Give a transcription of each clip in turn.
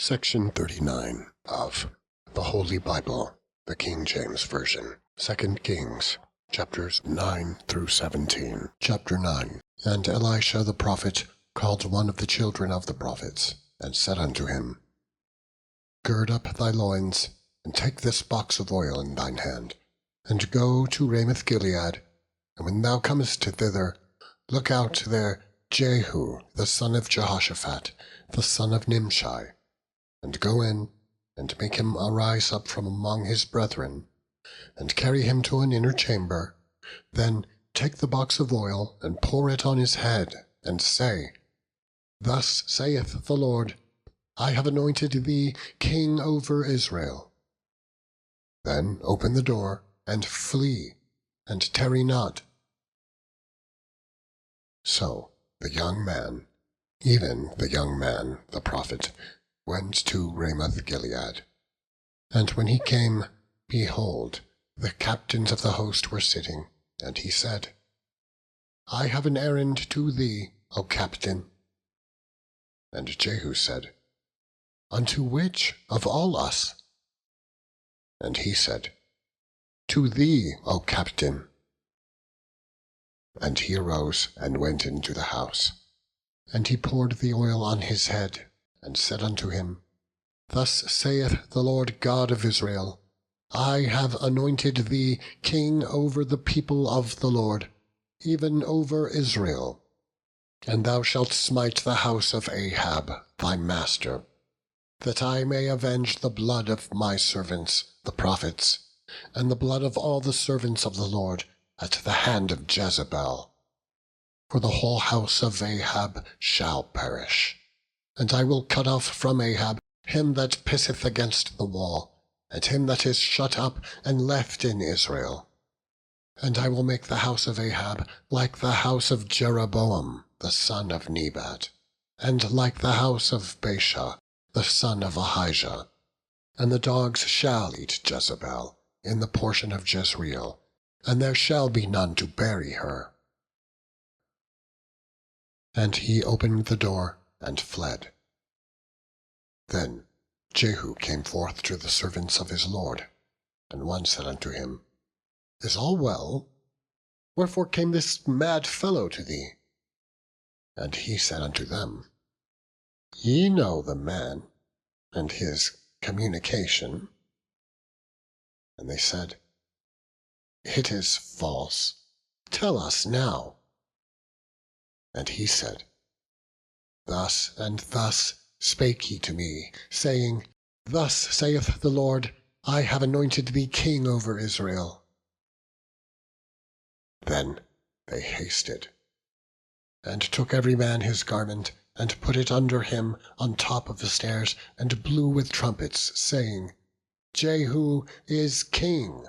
Section 39 of the Holy Bible, the King James Version, 2 Kings, chapters 9 through 17. Chapter 9. And Elisha the prophet called one of the children of the prophets, and said unto him, Gird up thy loins, and take this box of oil in thine hand, and go to Ramoth-Gilead, and when thou comest thither, look out there Jehu the son of Jehoshaphat, the son of Nimshi, and go in, and make him arise up from among his brethren, and carry him to an inner chamber. Then take the box of oil, and pour it on his head, and say, Thus saith the Lord, I have anointed thee king over Israel. Then open the door, and flee, and tarry not. So the young man, even the young man, the prophet, went to Ramoth-Gilead. And when he came, behold, the captains of the host were sitting, and he said, I have an errand to thee, O captain. And Jehu said, Unto which of all us? And he said, To thee, O captain. And he arose and went into the house. And he poured the oil on his head, and said unto him, Thus saith the Lord God of Israel, I have anointed thee king over the people of the Lord, even over Israel. And thou shalt smite the house of Ahab thy master, that I may avenge the blood of my servants, the prophets, and the blood of all the servants of the Lord at the hand of Jezebel. For the whole house of Ahab shall perish. And I will cut off from Ahab him that pisseth against the wall, and him that is shut up and left in Israel. And I will make the house of Ahab like the house of Jeroboam the son of Nebat, and like the house of Baasha the son of Ahijah. And the dogs shall eat Jezebel in the portion of Jezreel, and there shall be none to bury her. And he opened the door and fled. Then Jehu came forth to the servants of his lord, and one said unto him, Is all well? Wherefore came this mad fellow to thee? And he said unto them, Ye know the man, and his communication. And they said, It is false. Tell us now. And he said, Thus and thus spake he to me, saying, Thus saith the Lord, I have anointed thee king over Israel. Then they hasted, and took every man his garment, and put it under him on top of the stairs, and blew with trumpets, saying, Jehu is king.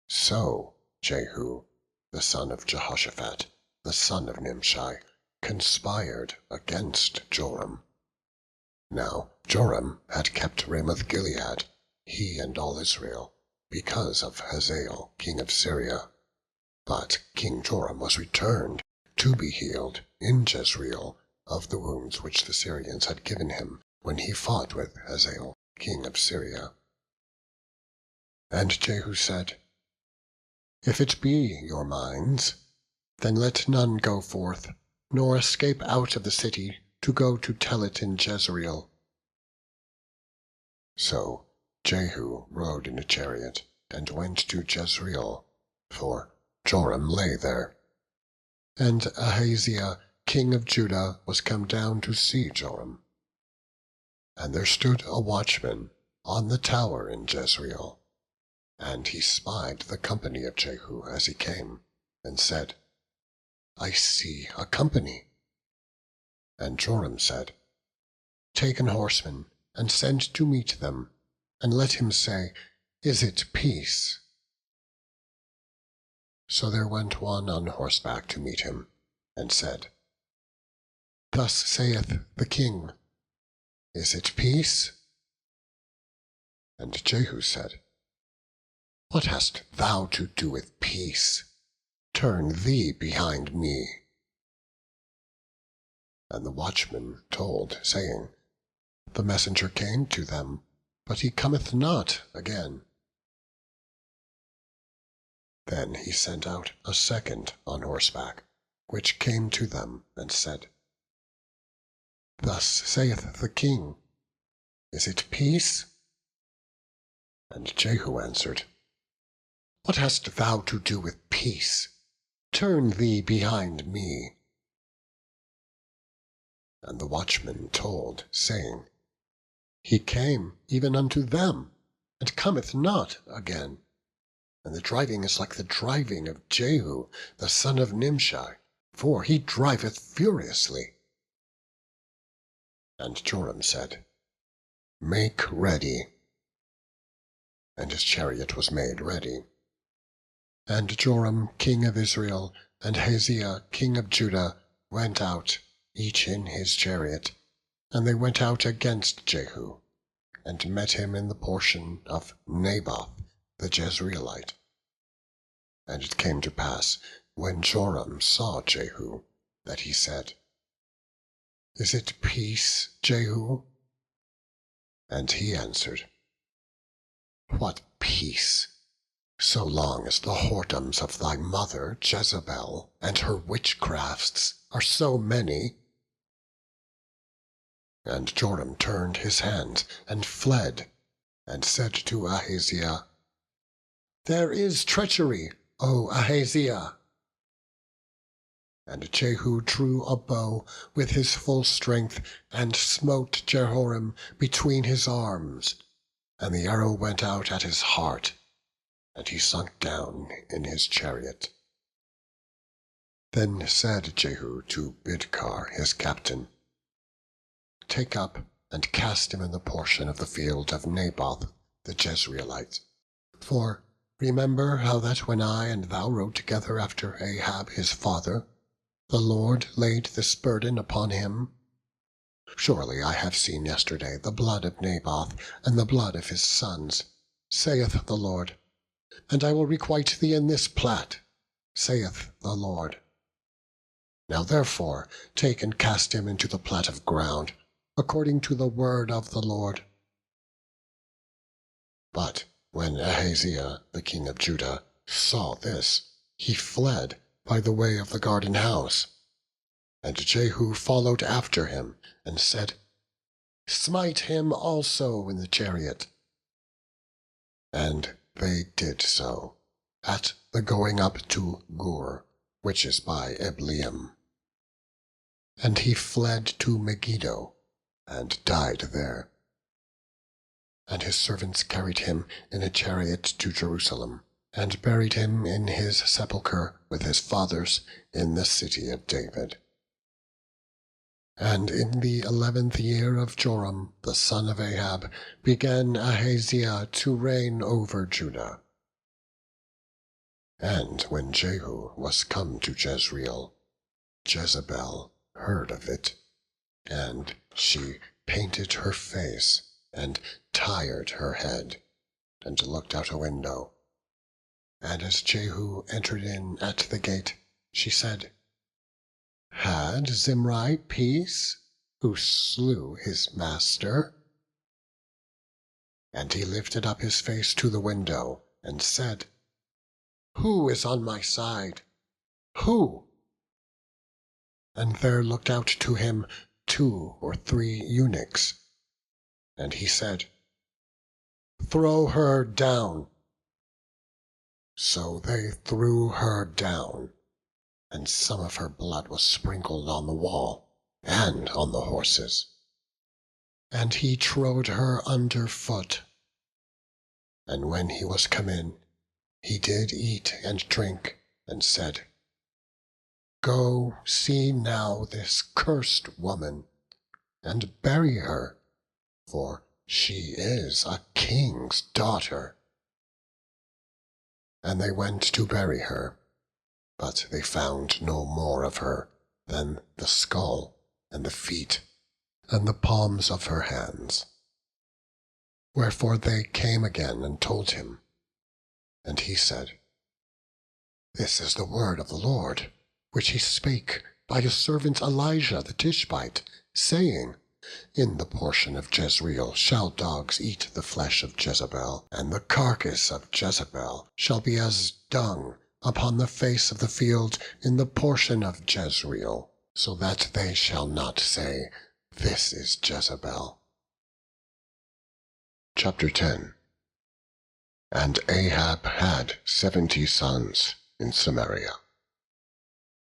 So Jehu, the son of Jehoshaphat, the son of Nimshi, conspired against Joram. Now Joram had kept Ramoth-Gilead, he and all Israel, because of Hazael, king of Syria. But King Joram was returned to be healed in Jezreel of the wounds which the Syrians had given him when he fought with Hazael, king of Syria. And Jehu said, If it be your minds, then let none go forth, nor escape out of the city to go to tell it in Jezreel. So Jehu rode in a chariot, and went to Jezreel, for Joram lay there. And Ahaziah, king of Judah, was come down to see Joram. And there stood a watchman on the tower in Jezreel, and he spied the company of Jehu as he came, and said, I see a company. And Joram said, Take an horseman, and send to meet them, and let him say, Is it peace? So there went one on horseback to meet him, and said, Thus saith the king, Is it peace? And Jehu said, What hast thou to do with peace? Turn thee behind me. And the watchman told, saying, The messenger came to them, but he cometh not again. Then he sent out a second on horseback, which came to them, and said, Thus saith the king, Is it peace? And Jehu answered, What hast thou to do with peace? Turn thee behind me. And the watchman told, saying, He came even unto them, and cometh not again. And the driving is like the driving of Jehu, the son of Nimshi, for he driveth furiously. And Joram said, Make ready. And his chariot was made ready. And Joram king of Israel and Ahaziah king of Judah went out, each in his chariot, and they went out against Jehu, and met him in the portion of Naboth the Jezreelite. And it came to pass, when Joram saw Jehu, that he said, Is it peace, Jehu? And he answered, What peace, so long as the whoredoms of thy mother Jezebel and her witchcrafts are so many? And Joram turned his hands and fled, and said to Ahaziah, There is treachery, O Ahaziah. And Jehu drew a bow with his full strength, and smote Jehoram between his arms, and the arrow went out at his heart, and he sunk down in his chariot. Then said Jehu to Bidkar his captain, Take up and cast him in the portion of the field of Naboth the Jezreelite. For remember how that when I and thou rode together after Ahab his father, the Lord laid this burden upon him. Surely I have seen yesterday the blood of Naboth and the blood of his sons, saith the Lord, and I will requite thee in this plat, saith the Lord. Now therefore take and cast him into the plat of ground, according to the word of the Lord. But when Ahaziah the king of Judah saw this, he fled by the way of the garden house. And Jehu followed after him, and said, Smite him also in the chariot. And they did so, at the going up to Gur, which is by Ebleam. And he fled to Megiddo, and died there. And his servants carried him in a chariot to Jerusalem, and buried him in his sepulchre with his fathers in the city of David. And in the 11th year of Joram the son of Ahab began Ahaziah to reign over Judah. And when Jehu was come to Jezreel, Jezebel heard of it, and she painted her face, and tired her head, and looked out a window. And as Jehu entered in at the gate, she said, Had Zimri peace, who slew his master? And he lifted up his face to the window, and said, Who is on my side? Who? And there looked out to him 2 or 3 eunuchs. And he said, Throw her down. So they threw her down, and some of her blood was sprinkled on the wall, and on the horses. And he trode her under foot. And when he was come in, he did eat and drink, and said, Go see now this cursed woman, and bury her, for she is a king's daughter. And they went to bury her, but they found no more of her than the skull, and the feet, and the palms of her hands. Wherefore they came again and told him. And he said, This is the word of the Lord, which he spake by his servant Elijah the Tishbite, saying, In the portion of Jezreel shall dogs eat the flesh of Jezebel, and the carcass of Jezebel shall be as dung upon the face of the field in the portion of Jezreel, so that they shall not say, This is Jezebel. Chapter 10. And Ahab had 70 sons in Samaria.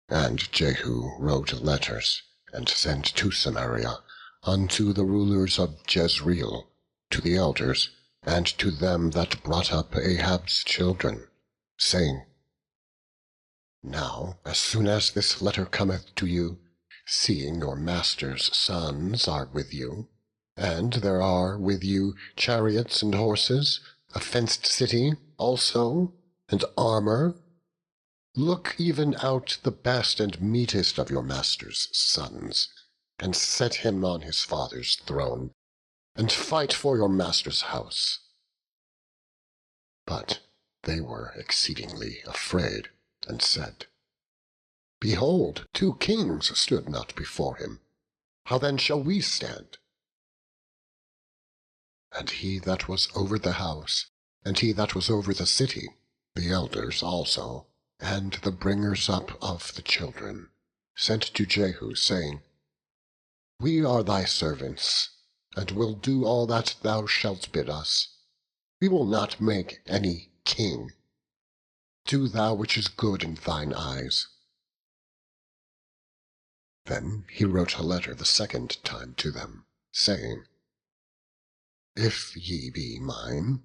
And Jehu wrote letters, and sent to Samaria, unto the rulers of Jezreel, to the elders, and to them that brought up Ahab's children, saying, Now, as soon as this letter cometh to you, seeing your master's sons are with you, and there are with you chariots and horses, a fenced city also, and armor, look even out the best and meetest of your master's sons, and set him on his father's throne, and fight for your master's house. But they were exceedingly afraid, and said, Behold, 2 kings stood not before him. How then shall we stand? And he that was over the house, and he that was over the city, the elders also, and the bringers up of the children, sent to Jehu, saying, We are thy servants, and will do all that thou shalt bid us. We will not make any king. Do thou which is good in thine eyes. Then he wrote a letter the second time to them, saying, If ye be mine,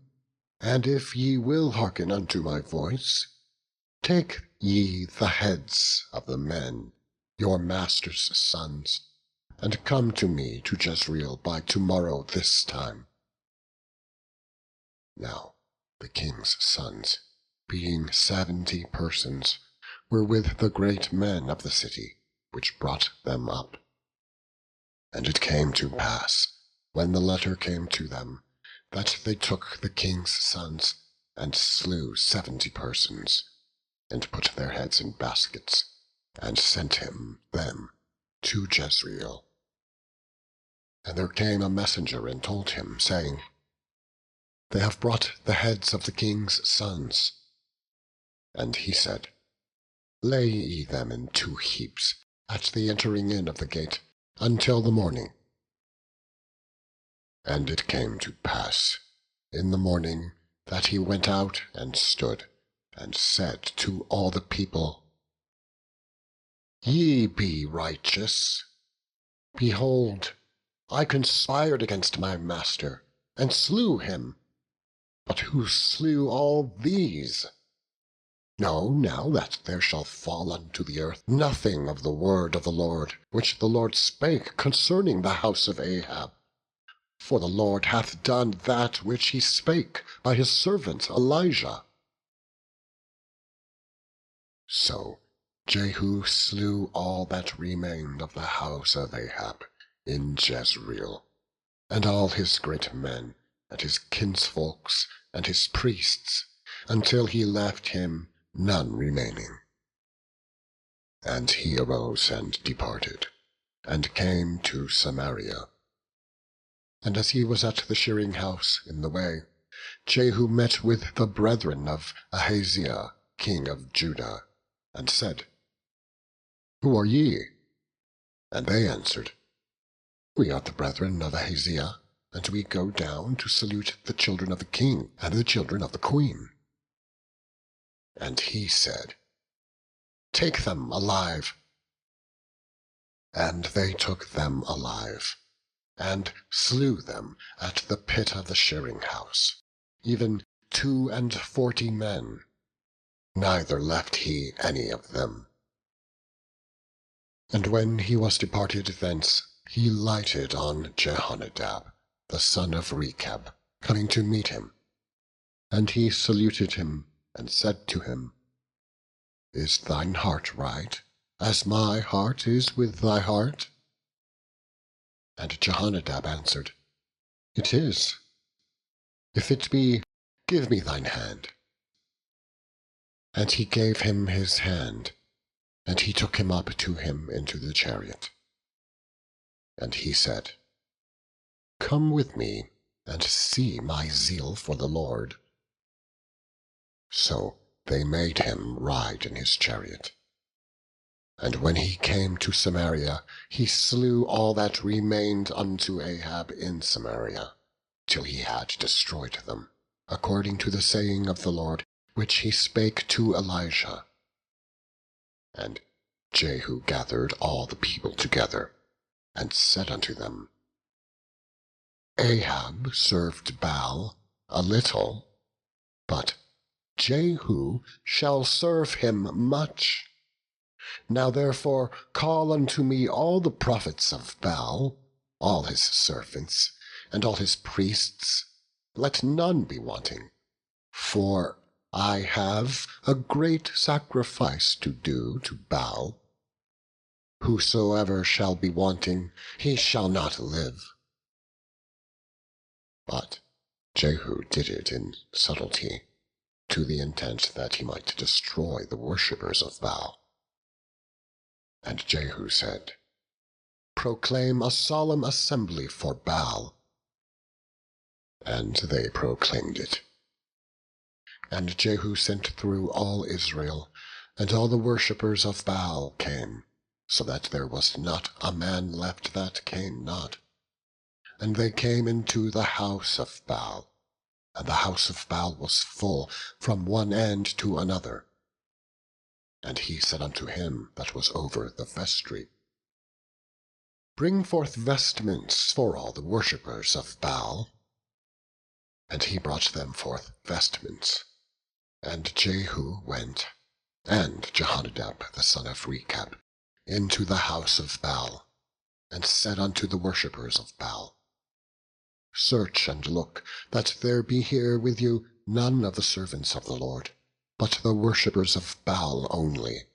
and if ye will hearken unto my voice, take ye the heads of the men, your master's sons, and come to me to Jezreel by tomorrow this time. Now the king's sons, being 70 persons, were with the great men of the city, which brought them up. And it came to pass, when the letter came to them, that they took the king's sons, and slew 70 persons, and put their heads in baskets, and sent them to Jezreel. And there came a messenger and told him, saying, They have brought the heads of the king's sons. And he said, Lay ye them in 2 heaps, at the entering in of the gate, until the morning. And it came to pass in the morning that he went out and stood, and said to all the people, Ye be righteous. Behold, I conspired against my master, and slew him. But who slew all these? Know now that there shall fall unto the earth nothing of the word of the Lord, which the Lord spake concerning the house of Ahab. For the Lord hath done that which he spake by his servant Elijah. So Jehu slew all that remained of the house of Ahab in Jezreel, and all his great men, and his kinsfolks, and his priests, until he left him none remaining. And he arose and departed, and came to Samaria. And as he was at the shearing house in the way, Jehu met with the brethren of Ahaziah, king of Judah, and said, Who are ye? And they answered, We are the brethren of Ahaziah, and we go down to salute the children of the king and the children of the queen. And he said, Take them alive. And they took them alive, and slew them at the pit of the shearing house, even 42 men, neither left he any of them. And when he was departed thence, he lighted on Jehonadab, the son of Rechab, coming to meet him. And he saluted him, and said to him, Is thine heart right, as my heart is with thy heart? And Jehonadab answered, It is. If it be, give me thine hand. And he gave him his hand, and he took him up to him into the chariot. And he said, Come with me, and see my zeal for the Lord." So they made him ride in his chariot. And when he came to Samaria, he slew all that remained unto Ahab in Samaria, till he had destroyed them, according to the saying of the Lord, which he spake to Elijah. And Jehu gathered all the people together, and said unto them, "Ahab served Baal a little, but Jehu shall serve him much. Now therefore call unto me all the prophets of Baal, all his servants, and all his priests, let none be wanting. For I have a great sacrifice to do to Baal. Whosoever shall be wanting, he shall not live." But Jehu did it in subtlety, to the intent that he might destroy the worshippers of Baal. And Jehu said, "Proclaim a solemn assembly for Baal." And they proclaimed it. And Jehu sent through all Israel, and all the worshippers of Baal came, so that there was not a man left that came not. And they came into the house of Baal, and the house of Baal was full from one end to another. And he said unto him that was over the vestry, "Bring forth vestments for all the worshippers of Baal." And he brought them forth vestments. And Jehu went, and Jehonadab the son of Rechab, into the house of Baal, and said unto the worshippers of Baal, "Search and look, that there be here with you none of the servants of the Lord, but the worshippers of Baal only."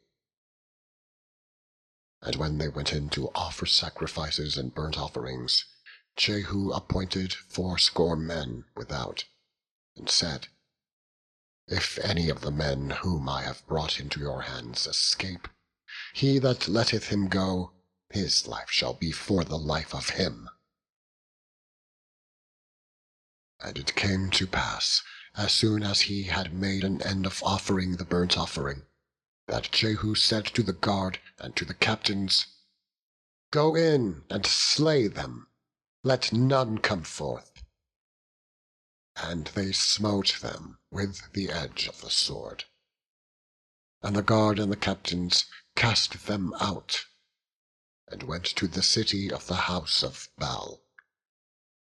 And when they went in to offer sacrifices and burnt offerings, Jehu appointed 80 men without, and said, "If any of the men whom I have brought into your hands escape, he that letteth him go, his life shall be for the life of him." And it came to pass, as soon as he had made an end of offering the burnt offering, that Jehu said to the guard and to the captains, "Go in and slay them, let none come forth." And they smote them with the edge of the sword. And the guard and the captains cast them out, and went to the city of the house of Baal.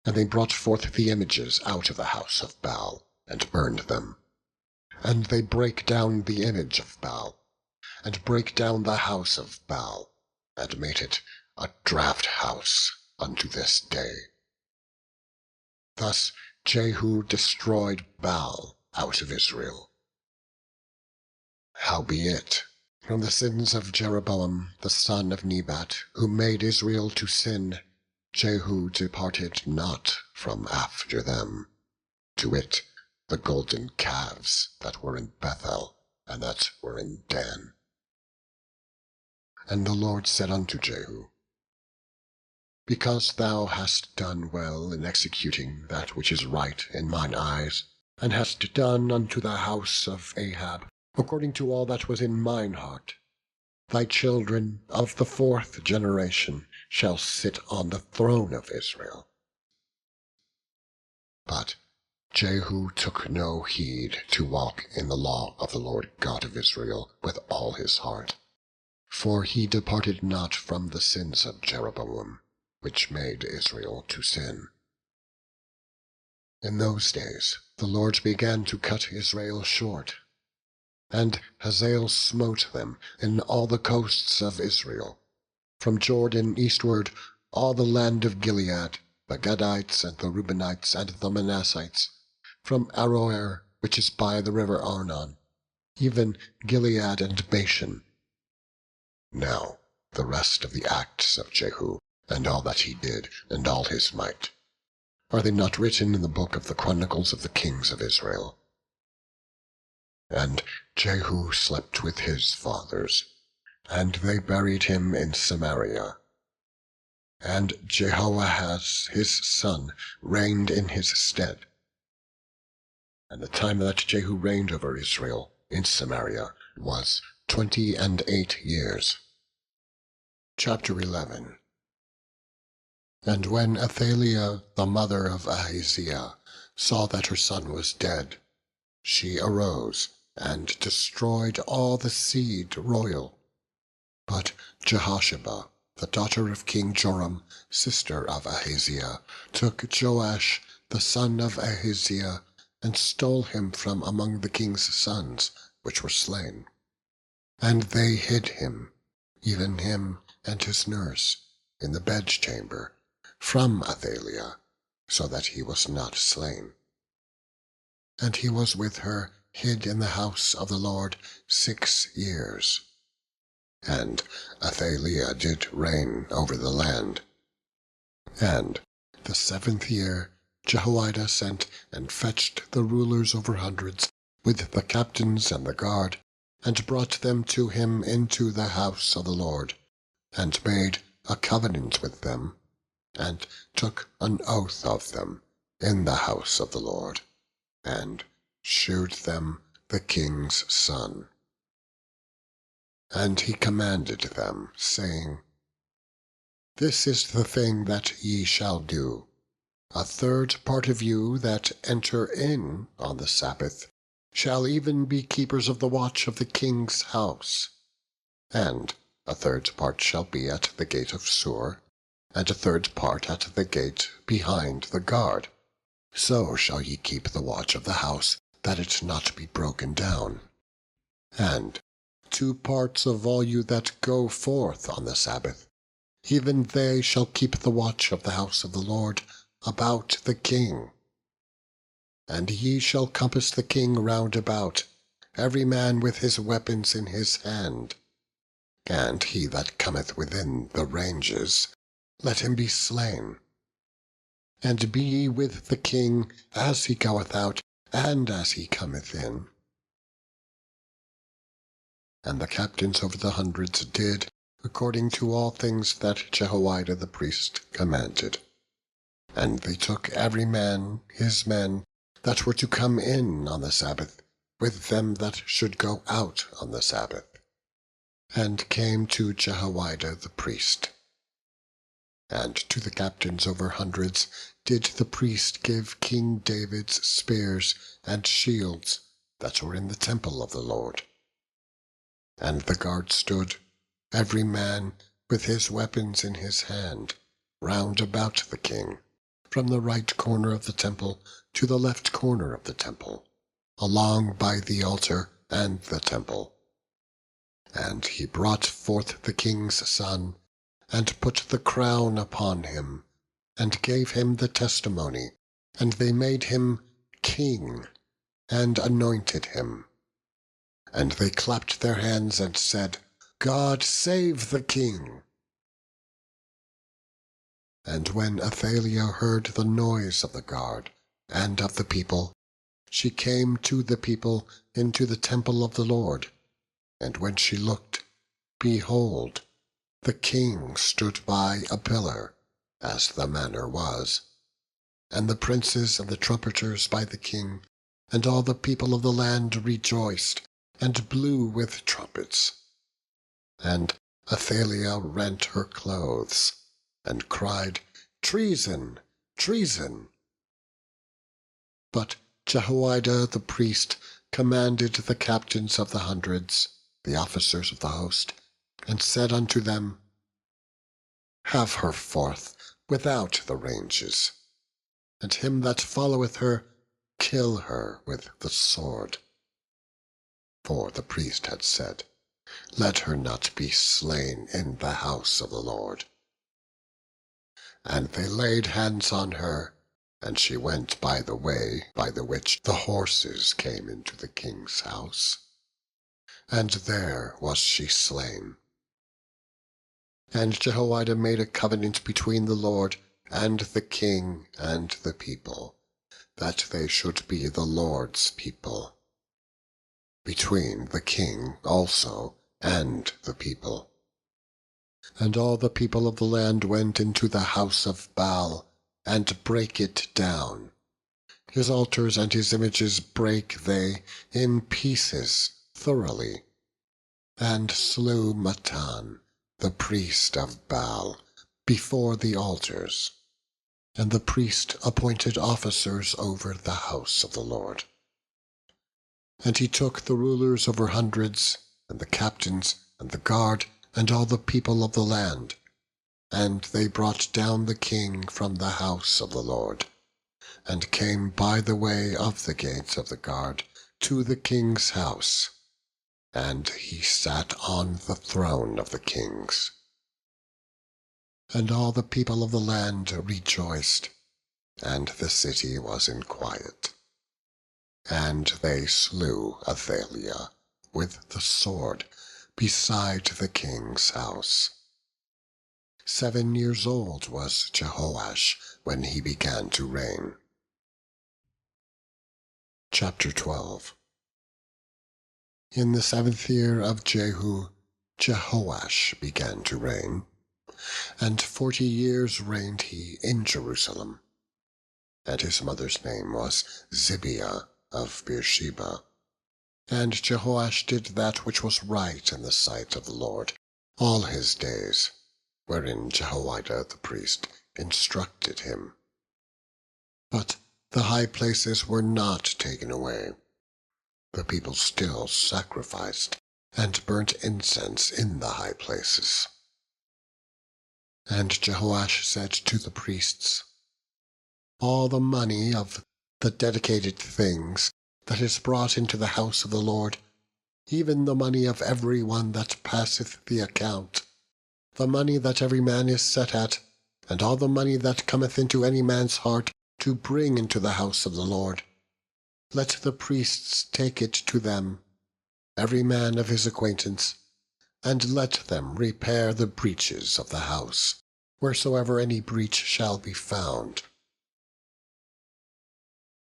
And they brought forth the images out of the house of Baal, and burned them. And they brake down the image of Baal, and brake down the house of Baal, and made it a draught house unto this day. Thus Jehu destroyed Baal out of Israel. Howbeit, from the sins of Jeroboam the son of Nebat, who made Israel to sin, Jehu departed not from after them, to wit, the golden calves that were in Bethel, and that were in Dan. And the Lord said unto Jehu, "Because thou hast done well in executing that which is right in mine eyes, and hast done unto the house of Ahab according to all that was in mine heart, thy children of the 4th generation shall sit on the throne of Israel." But Jehu took no heed to walk in the law of the Lord God of Israel with all his heart, for he departed not from the sins of Jeroboam, which made Israel to sin. In those days the Lord began to cut Israel short, and Hazael smote them in all the coasts of Israel, from Jordan eastward, all the land of Gilead, the Gadites and the Reubenites and the Manassites, from Aroer, which is by the river Arnon, even Gilead and Bashan. Now the rest of the acts of Jehu, and all that he did, and all his might, are they not written in the book of the Chronicles of the kings of Israel? And Jehu slept with his fathers, and they buried him in Samaria. and Jehoahaz his son reigned in his stead. And the time that Jehu reigned over Israel in Samaria was 28 years. Chapter 11. And when Athaliah, the mother of Ahaziah, saw that her son was dead, she arose and destroyed all the seed royal. But Jehosheba, the daughter of King Joram, sister of Ahaziah, took Joash, the son of Ahaziah, and stole him from among the king's sons, which were slain. And they hid him, even him and his nurse, in the bedchamber, from Athaliah, so that he was not slain. And he was with her hid in the house of the Lord 6 years. And Athaliah did reign over the land. And the 7th year Jehoiada sent and fetched the rulers over hundreds, with the captains and the guard, and brought them to him into the house of the Lord, and made a covenant with them, and took an oath of them in the house of the Lord, and shewed them the king's son. And he commanded them, saying, This is the thing that ye shall do. A third part of you that enter in on the Sabbath shall even be keepers of the watch of the king's house. And a third part shall be at the gate of Sur, and a third part at the gate behind the guard. So shall ye keep the watch of the house, that it not be broken down. And 2 parts of all you that go forth on the Sabbath, even they shall keep the watch of the house of the Lord about the king. And ye shall compass the king round about, every man with his weapons in his hand. And he that cometh within the ranges, let him be slain. And be ye with the king as he goeth out, and as he cometh in. And the captains over the hundreds did according to all things that Jehoiada the priest commanded. And they took every man his men that were to come in on the Sabbath, with them that should go out on the Sabbath, and came to Jehoiada the priest. And to the captains over hundreds did the priest give King David's spears and shields that were in the temple of the Lord. And the guard stood, every man with his weapons in his hand, round about the king, from the right corner of the temple to the left corner of the temple, along by the altar and the temple. And he brought forth the king's son, and put the crown upon him, and gave him the testimony, and they made him king, and anointed him. And they clapped their hands and said, God save the king. And when Athaliah heard the noise of the guard and of the people, she came to the people into the temple of the Lord. And when she looked, behold, the king stood by a pillar, as the manner was, and the princes and the trumpeters by the king, and all the people of the land rejoiced, and blew with trumpets. And Athaliah rent her clothes, and cried, Treason! Treason! But Jehoiada the priest commanded the captains of the hundreds, the officers of the host, and said unto them, Have her forth without the ranges, and him that followeth her, kill her with the sword. For the priest had said, Let her not be slain in the house of the Lord. And they laid hands on her, and she went by the way by the which the horses came into the king's house, and there was she slain. And Jehoiada made a covenant between the Lord and the king and the people, that they should be the Lord's people, between the king also and the people. And all the people of the land went into the house of Baal, and brake it down. His altars and his images brake they in pieces thoroughly, and slew Mattan, the priest of Baal, before the altars. And the priest appointed officers over the house of the Lord. And he took the rulers over hundreds, and the captains, and the guard, and all the people of the land, and they brought down the king from the house of the Lord, and came by the way of the gates of the guard to the king's house, and he sat on the throne of the kings. And all the people of the land rejoiced, and the city was in quiet. And they slew Athaliah with the sword beside the king's house. 7 years old was Jehoash when he began to reign. Chapter 12. In the 7th year of Jehu, Jehoash began to reign, and 40 years reigned he in Jerusalem. And his mother's name was Zibiah of Beersheba. And Jehoash did that which was right in the sight of the Lord all his days, wherein Jehoiada the priest instructed him. But the high places were not taken away. The people still sacrificed and burnt incense in the high places. And Jehoash said to the priests, all the money of the dedicated things that is brought into the house of the Lord, even the money of every one that passeth the account, the money that every man is set at, and all the money that cometh into any man's heart to bring into the house of the Lord, let the priests take it to them, every man of his acquaintance, and let them repair the breaches of the house, wheresoever any breach shall be found.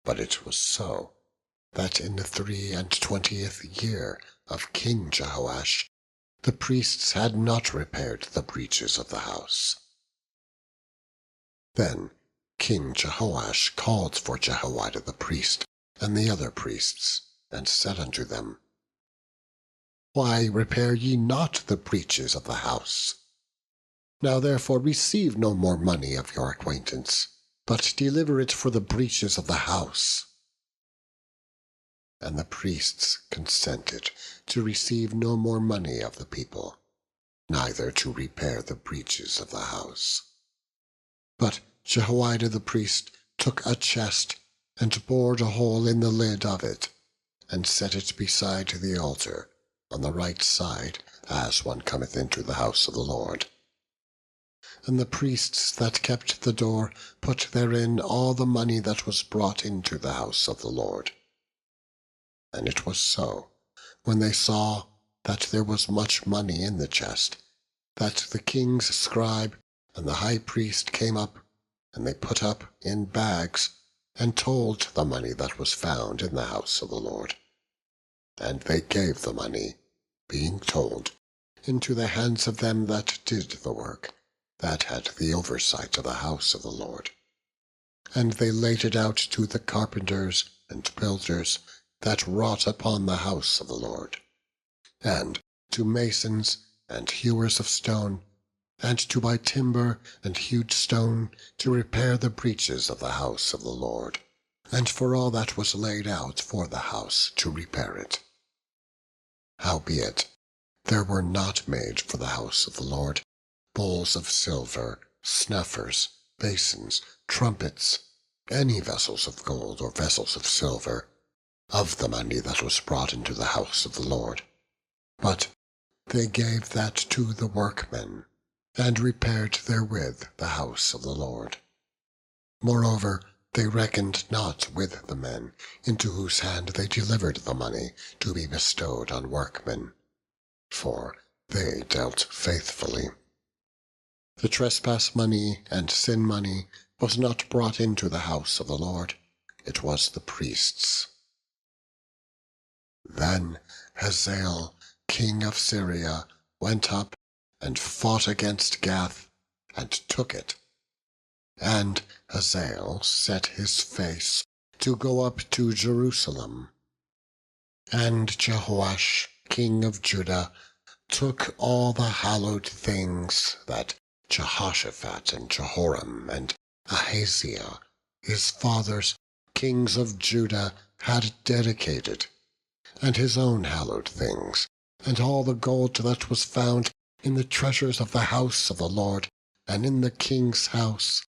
But it was so, that in the 23 year of King Jehoash, the priests had not repaired the breaches of the house. Then King Jehoash called for Jehoiada the priest, and the other priests, and said unto them, why repair ye not the breaches of the house? Now therefore receive no more money of your acquaintance, but deliver it for the breaches of the house. And the priests consented to receive no more money of the people, neither to repair the breaches of the house. But Jehoiada the priest took a chest, and bored a hole in the lid of it, and set it beside the altar, on the right side, as one cometh into the house of the Lord. And the priests that kept the door put therein all the money that was brought into the house of the Lord. And it was so, when they saw that there was much money in the chest, that the king's scribe and the high priest came up, and they put up in bags, and told the money that was found in the house of the Lord. And they gave the money, being told, into the hands of them that did the work, that had the oversight of the house of the Lord. And they laid it out to the carpenters and builders that wrought upon the house of the Lord, and to masons and hewers of stone, and to buy timber and hewed stone to repair the breaches of the house of the Lord, and for all that was laid out for the house to repair it. Howbeit, there were not made for the house of the Lord bowls of silver, snuffers, basins, trumpets, any vessels of gold or vessels of silver, of the money that was brought into the house of the Lord. But they gave that to the workmen, and repaired therewith the house of the Lord. Moreover, they reckoned not with the men, into whose hand they delivered the money to be bestowed on workmen, for they dealt faithfully. The trespass money and sin money was not brought into the house of the Lord, it was the priests. Then Hazael, king of Syria, went up and fought against Gath, and took it. And Hazael set his face to go up to Jerusalem. And Jehoash, king of Judah, took all the hallowed things that Jehoshaphat and Jehoram and Ahaziah, his fathers, kings of Judah, had dedicated, and his own hallowed things, and all the gold that was found in the treasures of the house of the Lord, and in the king's house,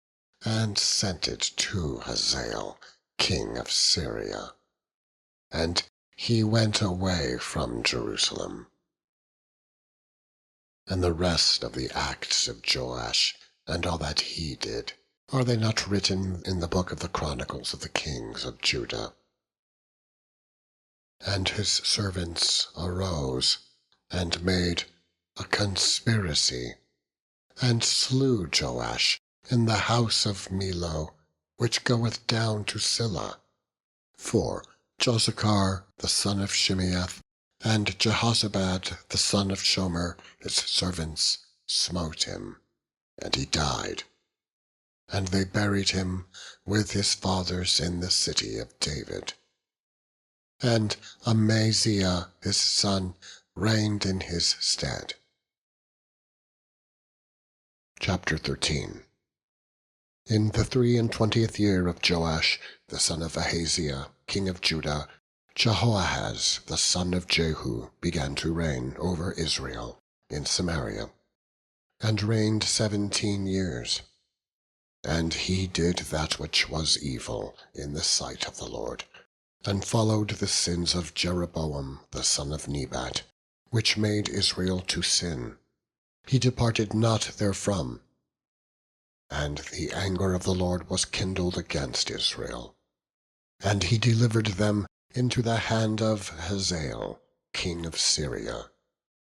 and sent it to Hazael, king of Syria. And he went away from Jerusalem. And the rest of the acts of Joash, and all that he did, are they not written in the book of the Chronicles of the kings of Judah? And his servants arose, and made a conspiracy, and slew Joash in the house of Millo, which goeth down to Silla. For Josachar the son of Shimeath, and Jehozabad the son of Shomer, his servants, smote him, and he died. And they buried him with his fathers in the city of David. And Amaziah his son reigned in his stead. Chapter 13. In the 23 year of Joash, the son of Ahaziah, king of Judah, Jehoahaz, the son of Jehu, began to reign over Israel in Samaria, and reigned 17 years. And he did that which was evil in the sight of the Lord, and followed the sins of Jeroboam the son of Nebat, which made Israel to sin. He departed not therefrom. And the anger of the Lord was kindled against Israel. And he delivered them into the hand of Hazael, king of Syria,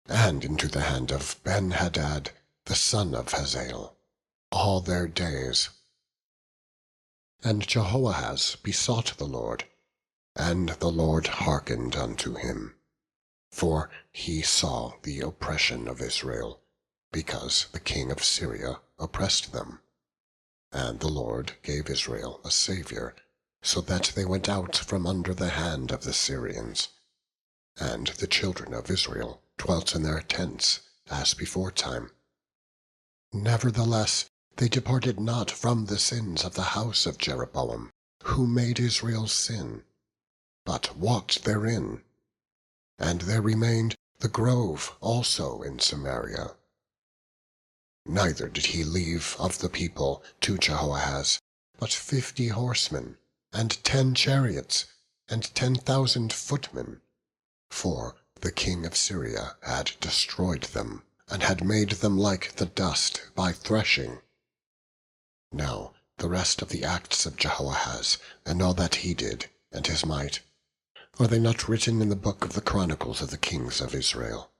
and into the hand of Ben-Hadad, the son of Hazael, all their days. And Jehoahaz besought the Lord, and the Lord hearkened unto him. For he saw the oppression of Israel, because the king of Syria oppressed them. And the Lord gave Israel a Saviour, so that they went out from under the hand of the Syrians. And the children of Israel dwelt in their tents, as beforetime. Nevertheless, they departed not from the sins of the house of Jeroboam, who made Israel sin, but walked therein. And there remained the grove also in Samaria. Neither did he leave of the people to Jehoahaz but 50 horsemen, and 10 chariots, and 10,000 footmen. For the king of Syria had destroyed them, and had made them like the dust by threshing. Now the rest of the acts of Jehoahaz, and all that he did, and his might, are they not written in the book of the Chronicles of the kings of Israel?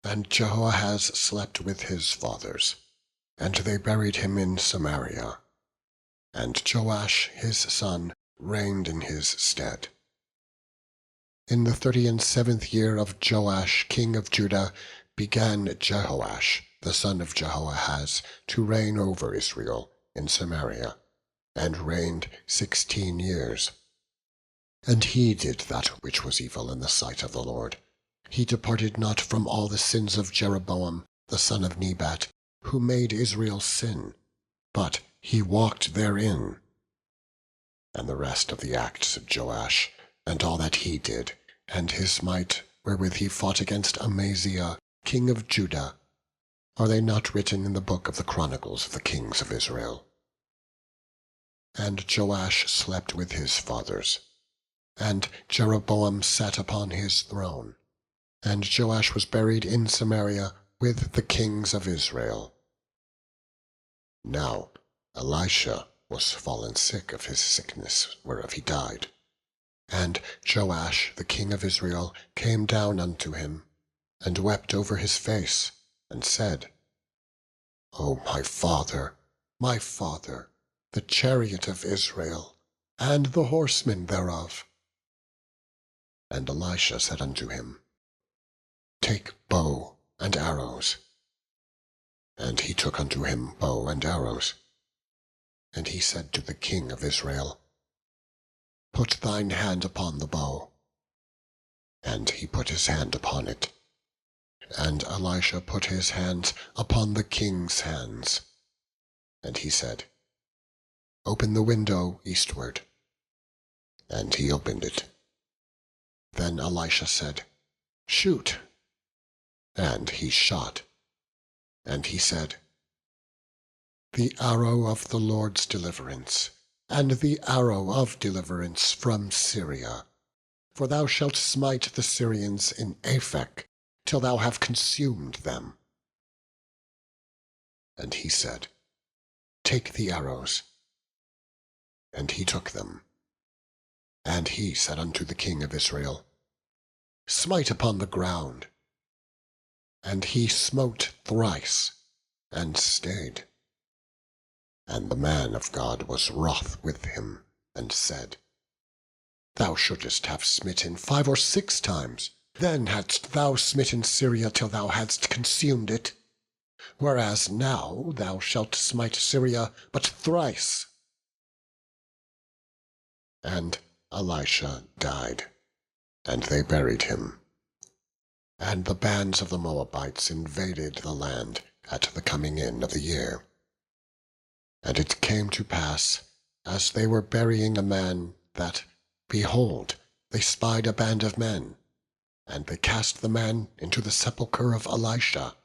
And Jehoahaz slept with his fathers, and they buried him in Samaria. And Joash his son reigned in his stead. In the 37th year of Joash king of Judah began Jehoash the son of Jehoahaz to reign over Israel in Samaria, and reigned 16 years. And he did that which was evil in the sight of the Lord. He departed not from all the sins of Jeroboam the son of Nebat, who made Israel sin, but he walked therein. And the rest of the acts of Joash, and all that he did, and his might, wherewith he fought against Amaziah, king of Judah, are they not written in the book of the Chronicles of the kings of Israel? And Joash slept with his fathers, and Jeroboam sat upon his throne, and Joash was buried in Samaria with the kings of Israel. Now Elisha was fallen sick of his sickness, whereof he died. And Joash the king of Israel came down unto him, and wept over his face, and said, O my father, the chariot of Israel, and the horsemen thereof. And Elisha said unto him, Take bow and arrows. And he took unto him bow and arrows. And he said to the king of Israel, Put thine hand upon the bow. And he put his hand upon it. And Elisha put his hands upon the king's hands. And he said, Open the window eastward. And he opened it. Then Elisha said, Shoot. And he shot. And he said, The arrow of the Lord's deliverance, and the arrow of deliverance from Syria. For thou shalt smite the Syrians in Aphek, till thou have consumed them. And he said, Take the arrows. And he took them. And he said unto the king of Israel, Smite upon the ground. And he smote thrice, and stayed. And the man of God was wroth with him, and said, Thou shouldest have smitten 5 or 6 times, then hadst thou smitten Syria till thou hadst consumed it. Whereas now thou shalt smite Syria but thrice. And Elisha died, and they buried him. And the bands of the Moabites invaded the land at the coming in of the year. And it came to pass, as they were burying a man, that, behold, they spied a band of men, and they cast the man into the sepulchre of Elisha.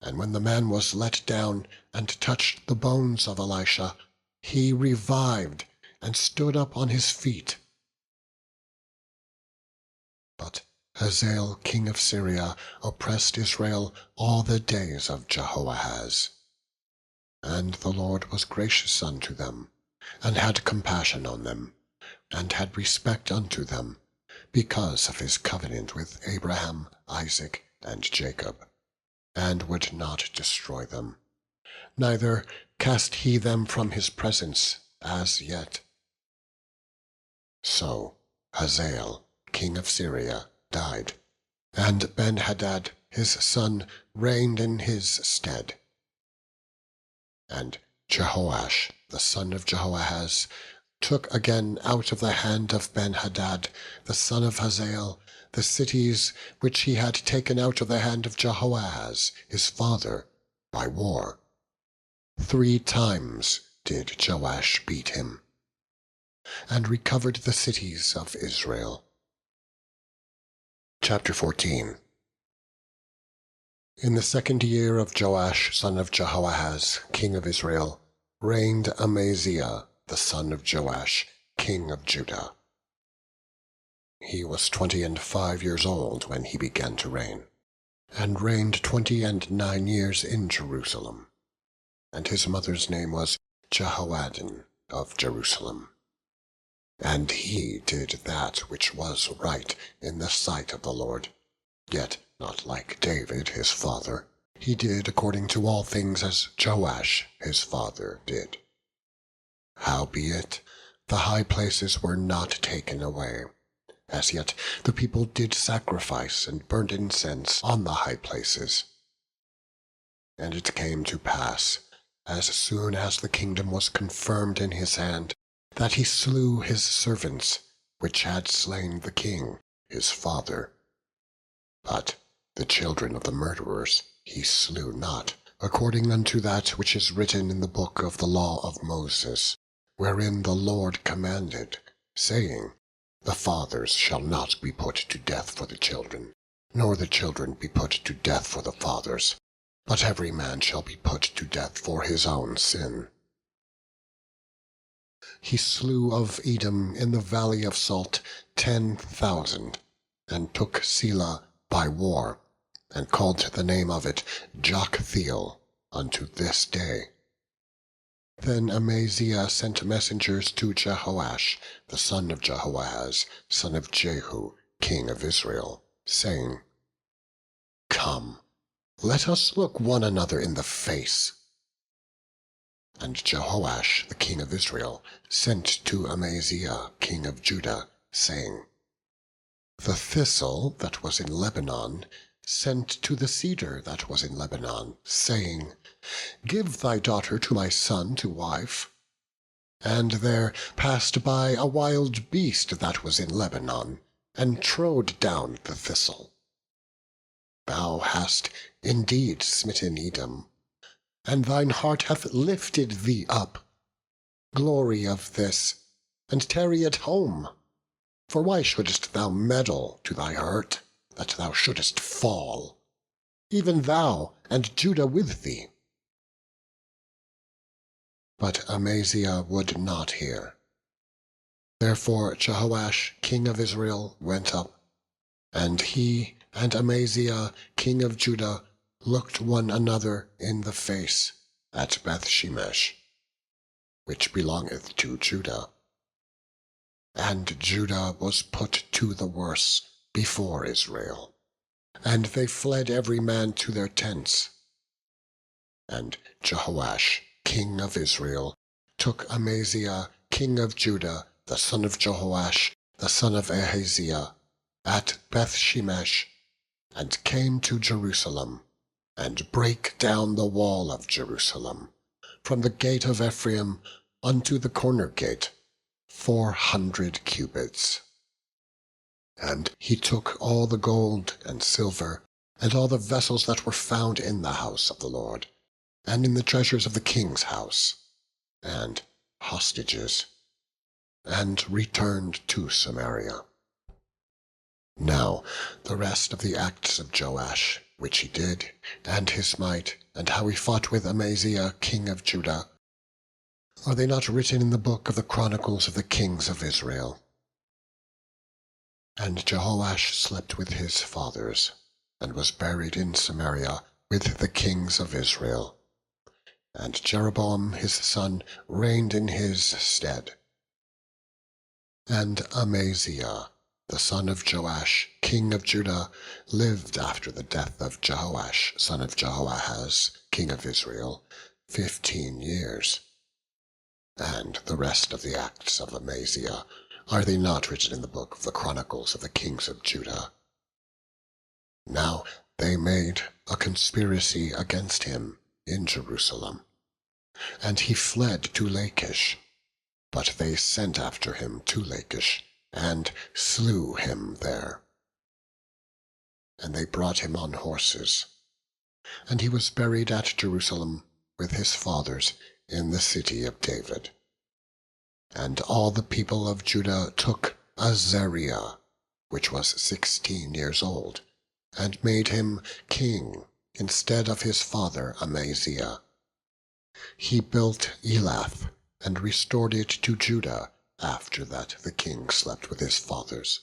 And when the man was let down and touched the bones of Elisha, he revived and stood up on his feet. But Hazael king of Syria oppressed Israel all the days of Jehoahaz. And the Lord was gracious unto them, and had compassion on them, and had respect unto them, because of his covenant with Abraham, Isaac, and Jacob, and would not destroy them, neither cast he them from his presence as yet. So Hazael king of Syria died, and Ben-Hadad his son reigned in his stead. And Jehoash the son of Jehoahaz took again out of the hand of Ben-Hadad the son of Hazael the cities which he had taken out of the hand of Jehoahaz his father by war. 3 times did Joash beat him, and recovered the cities of Israel. Chapter 14. In the 2nd year of Joash son of Jehoahaz king of Israel reigned Amaziah the son of Joash king of Judah. He was 25 years old when he began to reign, and reigned 29 years in Jerusalem. And his mother's name was Jehoaddin of Jerusalem. And he did that which was right in the sight of the Lord, yet not like David his father. He did according to all things as Joash his father did. Howbeit, the high places were not taken away. As yet the people did sacrifice and burnt incense on the high places. And it came to pass, as soon as the kingdom was confirmed in his hand, that he slew his servants, which had slain the king his father. But the children of the murderers he slew not, according unto that which is written in the book of the law of Moses, wherein the Lord commanded, saying, The fathers shall not be put to death for the children, nor the children be put to death for the fathers, but every man shall be put to death for his own sin. He slew of Edom in the valley of Salt 10,000, and took Selah by war, and called the name of it Joktheel unto this day. Then Amaziah sent messengers to Jehoash, the son of Jehoahaz, son of Jehu, king of Israel, saying, Come, let us look one another in the face. And Jehoash, the king of Israel, sent to Amaziah, king of Judah, saying, The thistle that was in Lebanon sent to the cedar that was in Lebanon, saying, Give thy daughter to my son to wife. And there passed by a wild beast that was in Lebanon, and trode down the thistle. Thou hast indeed smitten Edom, and thine heart hath lifted thee up. Glory of this, and tarry at home. For why shouldest thou meddle to thy hurt, that thou shouldest fall, even thou, and Judah with thee? But Amaziah would not hear. Therefore Jehoash king of Israel went up, and he and Amaziah king of Judah looked one another in the face at Bethshemesh, which belongeth to Judah. And Judah was put to the worse before Israel, and they fled every man to their tents. And Jehoash king of Israel took Amaziah king of Judah, the son of Jehoash, the son of Ahaziah, at Bethshemesh, and came to Jerusalem, and brake down the wall of Jerusalem, from the gate of Ephraim unto the corner gate, 400 cubits. And he took all the gold and silver, and all the vessels that were found in the house of the Lord, and in the treasures of the king's house, and hostages, and returned to Samaria. Now the rest of the acts of Joash, which he did, and his might, and how he fought with Amaziah king of Judah, are they not written in the book of the Chronicles of the kings of Israel? And Jehoash slept with his fathers, and was buried in Samaria with the kings of Israel. And Jeroboam his son reigned in his stead. And Amaziah, the son of Joash, king of Judah, lived after the death of Jehoash, son of Jehoahaz, king of Israel, 15 years. And the rest of the acts of Amaziah, are they not written in the book of the Chronicles of the kings of Judah? Now they made a conspiracy against him in Jerusalem, and he fled to Lachish. But they sent after him to Lachish, and slew him there. And they brought him on horses. And he was buried at Jerusalem with his fathers in the city of David. And all the people of Judah took Azariah, which was 16 years old, and made him king instead of his father Amaziah. He built Elath, and restored it to Judah after that the king slept with his fathers.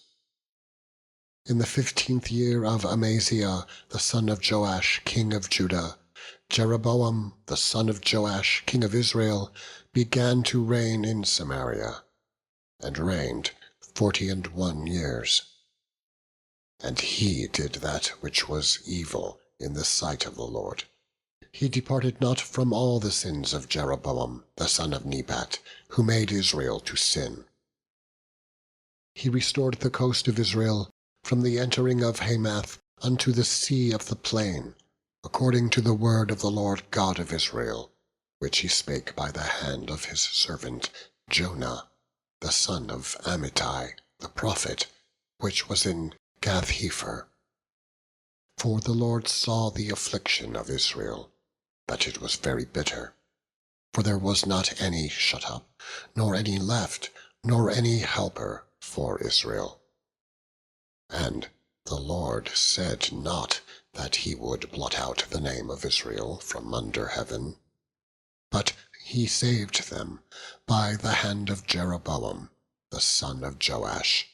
In the 15th year of Amaziah, the son of Joash, king of Judah, Jeroboam, the son of Joash, king of Israel, began to reign in Samaria, and reigned 41 years. And he did that which was evil in the sight of the Lord. He departed not from all the sins of Jeroboam, the son of Nebat, who made Israel to sin. He restored the coast of Israel from the entering of Hamath unto the sea of the plain, according to the word of the Lord God of Israel, which he spake by the hand of his servant Jonah, the son of Amittai, the prophet, which was in Gath-hepher. For the Lord saw the affliction of Israel, that it was very bitter. For there was not any shut up, nor any left, nor any helper for Israel. And the Lord said not that he would blot out the name of Israel from under heaven, but he saved them by the hand of Jeroboam, the son of Joash.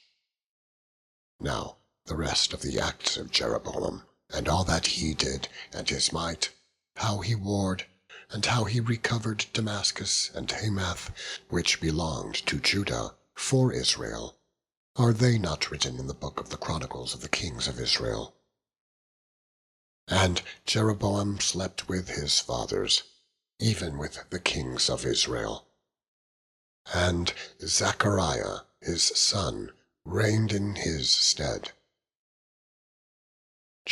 Now the rest of the acts of Jeroboam, and all that he did, and his might, how he warred, and how he recovered Damascus and Hamath, which belonged to Judah, for Israel, are they not written in the book of the Chronicles of the kings of Israel? And Jeroboam slept with his fathers, even with the kings of Israel. And Zechariah his son reigned in his stead.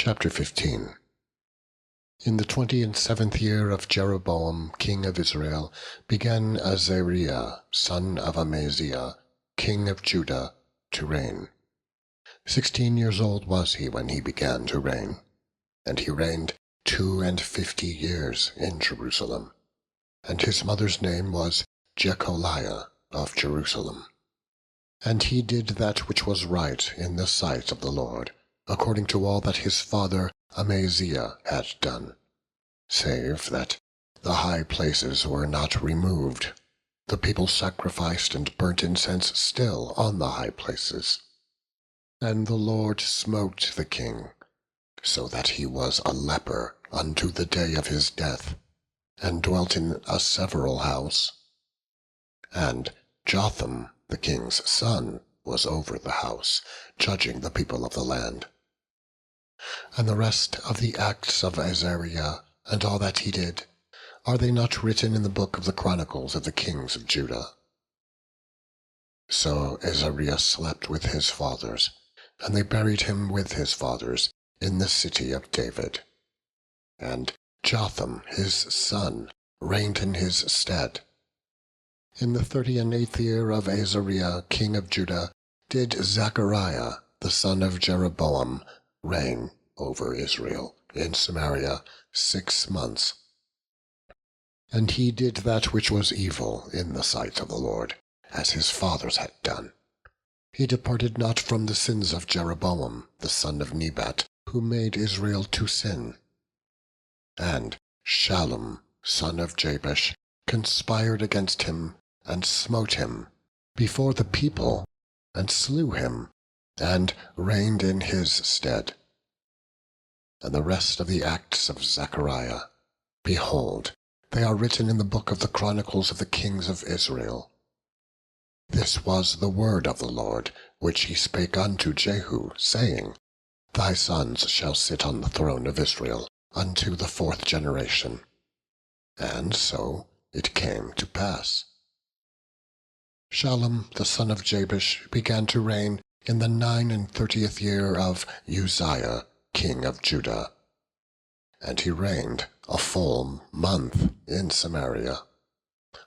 Chapter 15. In the 27th year of Jeroboam king of Israel began Azariah son of Amaziah king of Judah to reign. 16 years old was he when he began to reign, and he reigned 52 years in Jerusalem. And his mother's name was Jecholiah of Jerusalem. And he did that which was right in the sight of the Lord, according to all that his father Amaziah had done, save that the high places were not removed. The people sacrificed and burnt incense still on the high places. And the Lord smote the king, so that he was a leper unto the day of his death, and dwelt in a several house. And Jotham the king's son was over the house, judging the people of the land. And the rest of the acts of Azariah, and all that he did, are they not written in the book of the chronicles of the kings of Judah? So Azariah slept with his fathers, and they buried him with his fathers in the city of David. And Jotham his son reigned in his stead. In the 38th year of Azariah king of Judah did Zechariah the son of Jeroboam reign over Israel in Samaria 6 months. And he did that which was evil in the sight of the Lord, as his fathers had done. He departed not from the sins of Jeroboam the son of Nebat, who made Israel to sin. And Shallum son of Jabesh conspired against him, and smote him before the people, and slew him, and reigned in his stead. And the rest of the acts of Zechariah, behold, they are written in the book of the chronicles of the kings of Israel. This was the word of the Lord, which he spake unto Jehu, saying, Thy sons shall sit on the throne of Israel unto the 4th generation. And so it came to pass. Shallum the son of Jabesh began to reign in the 39th year of Uzziah king of Judah. And he reigned a full month in Samaria.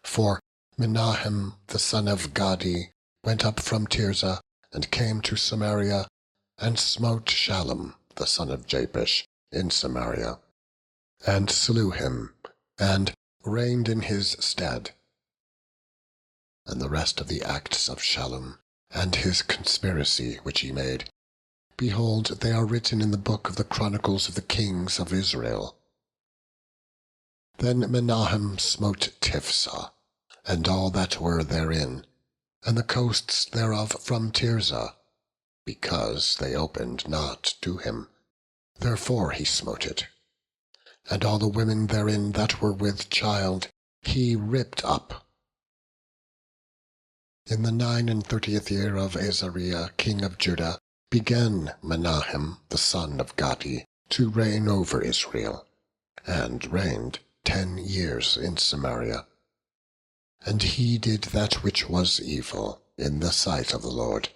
For Menahem the son of Gadi went up from Tirzah, and came to Samaria, and smote Shallum the son of Jabesh in Samaria, and slew him, and reigned in his stead. And the rest of the acts of Shallum, and his conspiracy which he made, behold, they are written in the book of the chronicles of the kings of Israel. Then Menahem smote Tiphsah, and all that were therein, and the coasts thereof from Tirzah, because they opened not to him. Therefore he smote it. And all the women therein that were with child he ripped up. In the 39th year of Azariah king of Judah began Menahem the son of Gadi to reign over Israel, and reigned 10 years in Samaria. And he did that which was evil in the sight of the Lord.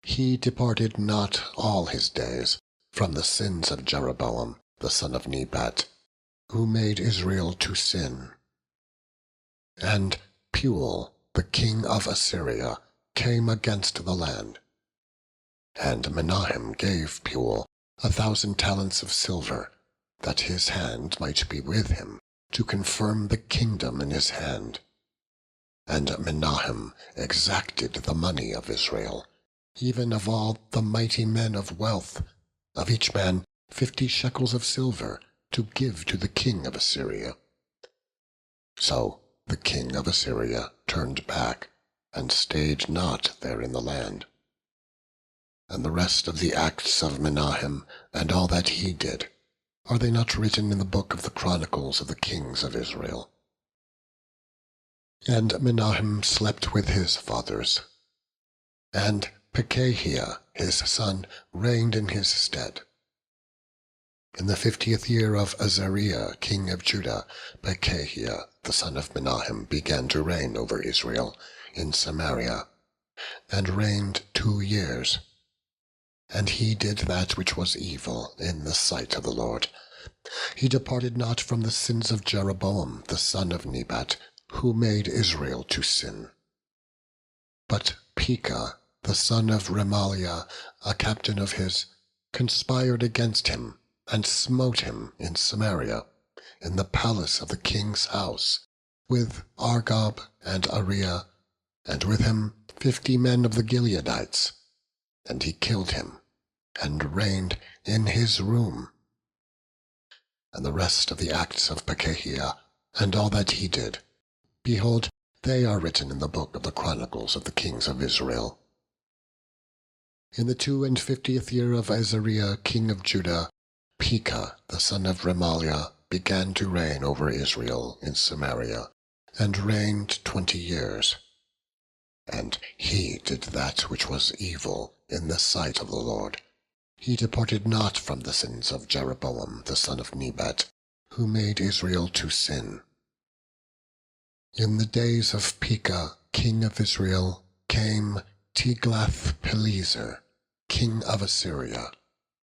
He departed not all his days from the sins of Jeroboam the son of Nebat, who made Israel to sin. And Pul the king of Assyria came against the land. And Menahem gave Pul 1,000 talents of silver, that his hand might be with him, to confirm the kingdom in his hand. And Menahem exacted the money of Israel, even of all the mighty men of wealth, of each man 50 shekels of silver, to give to the king of Assyria. So the king of Assyria turned back, and stayed not there in the land. And the rest of the acts of Menahem, and all that he did, are they not written in the book of the chronicles of the kings of Israel? And Menahem slept with his fathers. And Pekahiah his son reigned in his stead. In the 50th year of Azariah king of Judah, Pekahiah the son of Menahem began to reign over Israel in Samaria, and reigned 2 years. and he did that which was evil in the sight of the Lord. He departed not from the sins of Jeroboam the son of Nebat, who made Israel to sin. But Pekah, the son of Remaliah, a captain of his, conspired against him, and smote him in Samaria, in the palace of the king's house, with Argob and Ariah, and with him 50 men of the Gileadites. And he killed him, and reigned in his room. And the rest of the acts of Pekahiah, and all that he did, behold, they are written in the book of the Chronicles of the kings of Israel. In the 52nd year of Azariah king of Judah, Pekah the son of Remaliah began to reign over Israel in Samaria, and reigned 20 years. And he did that which was evil in the sight of the Lord. He departed not from the sins of Jeroboam the son of Nebat, who made Israel to sin. In the days of Pekah king of Israel came Tiglath-Pileser, king of Assyria,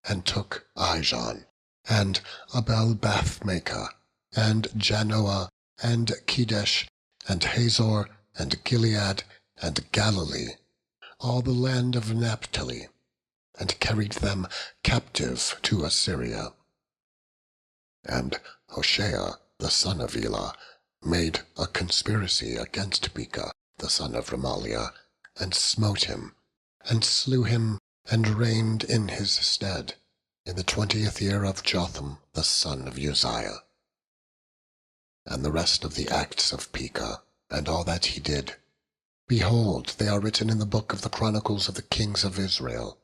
and took Ijon, and Abel-Beth-maachah, and Janoah, and Kedesh, and Hazor, and Gilead, and Galilee, all the land of Naphtali, and carried them captive to Assyria. And Hoshea the son of Elah made a conspiracy against Pekah the son of Remaliah, and smote him, and slew him, and reigned in his stead, in the 20th year of Jotham the son of Uzziah. And the rest of the acts of Pekah, and all that he did, behold, they are written in the book of the Chronicles of the kings of Israel.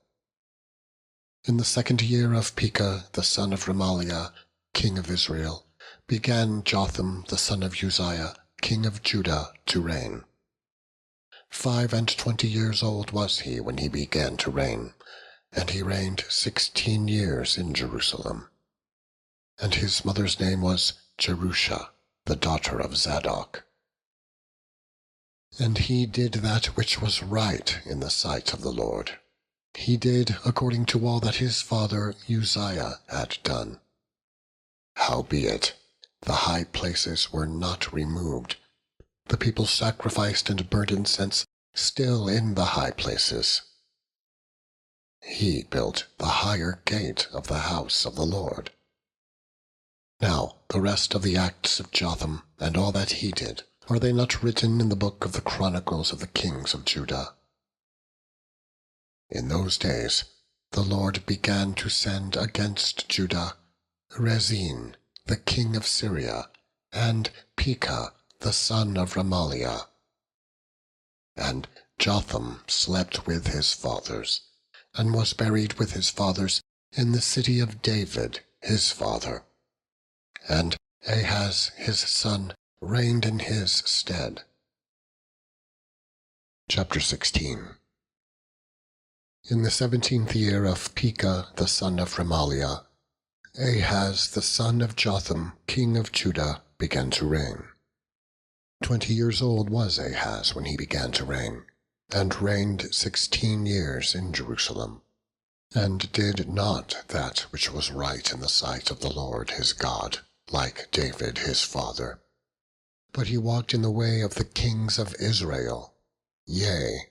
In the 2nd year of Pekah the son of Remaliah, king of Israel, began Jotham the son of Uzziah, king of Judah, to reign. 25 years old was he when he began to reign, and he reigned 16 years in Jerusalem. And his mother's name was Jerusha, the daughter of Zadok. And he did that which was right in the sight of the Lord. He did according to all that his father Uzziah had done. Howbeit, the high places were not removed. The people sacrificed and burnt incense still in the high places. He built the higher gate of the house of the Lord. Now the rest of the acts of Jotham, and all that he did, are they not written in the book of the Chronicles of the kings of Judah? In those days the Lord began to send against Judah Rezin, the king of Syria, and Pekah, the son of Remaliah. And Jotham slept with his fathers, and was buried with his fathers in the city of David his father. And Ahaz his son reigned in his stead. Chapter 16. In the 17th year of Pekah the son of Remaliah, Ahaz the son of Jotham king of Judah began to reign. 20 years old was Ahaz when he began to reign, and reigned 16 years in Jerusalem, and did not that which was right in the sight of the Lord his God, like David his father. But he walked in the way of the kings of Israel, yea,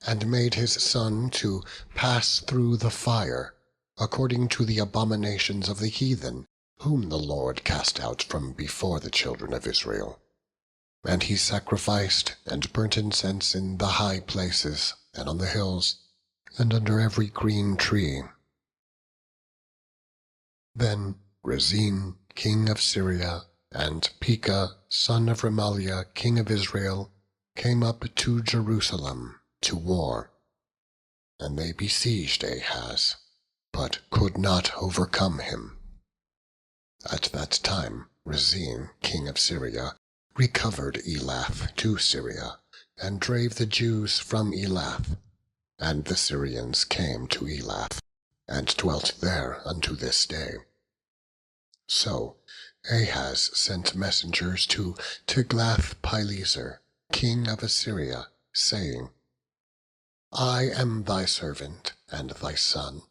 and made his son to pass through the fire, according to the abominations of the heathen, whom the Lord cast out from before the children of Israel. And he sacrificed and burnt incense in the high places, and on the hills, and under every green tree. Then Rezin, king of Syria, and Pekah, son of Remaliah, king of Israel, came up to Jerusalem to war. And they besieged Ahaz, but could not overcome him. At that time Rezin, king of Syria, recovered Elath to Syria, and drave the Jews from Elath. And the Syrians came to Elath, and dwelt there unto this day. So Ahaz sent messengers to Tiglath-Pileser, king of Assyria, saying, I am thy servant and thy son.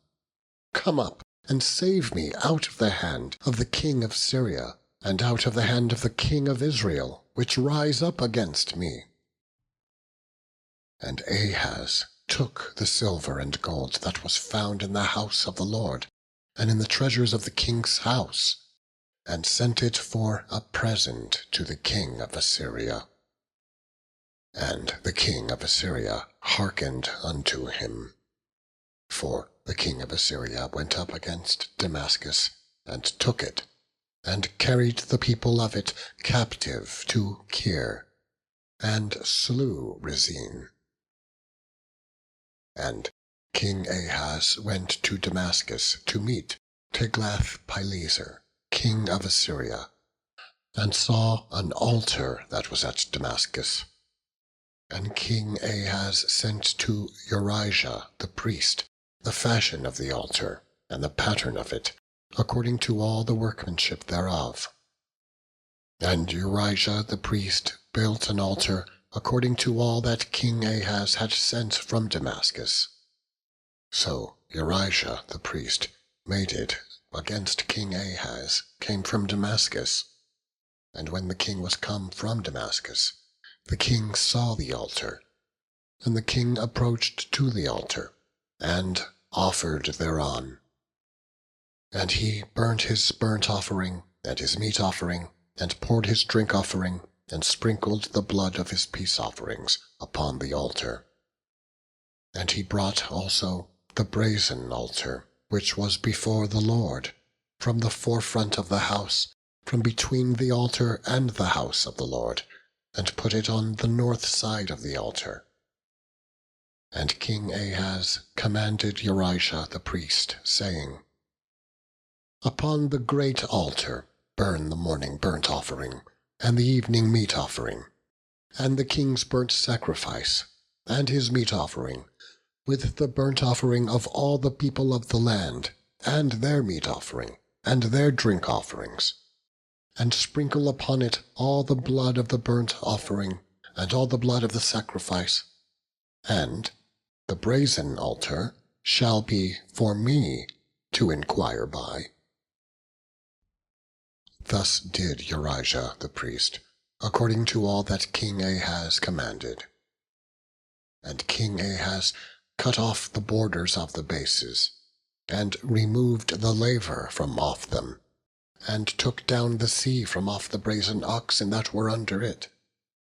Come up and save me out of the hand of the king of Syria, and out of the hand of the king of Israel, which rise up against me." And Ahaz took the silver and gold that was found in the house of the Lord, and in the treasures of the king's house, and sent it for a present to the king of Assyria. And the king of Assyria hearkened unto him. For the king of Assyria went up against Damascus, and took it, and carried the people of it captive to Kir, and slew Rezin. And King Ahaz went to Damascus to meet Tiglath-Pileser, king of Assyria, and saw an altar that was at Damascus. And King Ahaz sent to Urijah the priest the fashion of the altar, and the pattern of it, according to all the workmanship thereof. And Urijah the priest built an altar according to all that King Ahaz had sent from Damascus. So Urijah the priest made it against King Ahaz came from Damascus. And when the king was come from Damascus, the king saw the altar, and the king approached to the altar, and offered thereon. And he burnt his burnt offering, and his meat offering, and poured his drink offering, and sprinkled the blood of his peace offerings upon the altar. And he brought also the brazen altar, which was before the Lord, from the forefront of the house, from between the altar and the house of the Lord, and put it on the north side of the altar. And King Ahaz commanded Urijah the priest, saying, "Upon the great altar burn the morning burnt offering, and the evening meat offering, and the king's burnt sacrifice, and his meat offering, with the burnt offering of all the people of the land, and their meat offering, and their drink offerings. And sprinkle upon it all the blood of the burnt offering, and all the blood of the sacrifice. And the brazen altar shall be for me to inquire by." Thus did Urijah the priest, according to all that King Ahaz commanded. And King Ahaz cut off the borders of the bases, and removed the laver from off them, and took down the sea from off the brazen oxen that were under it,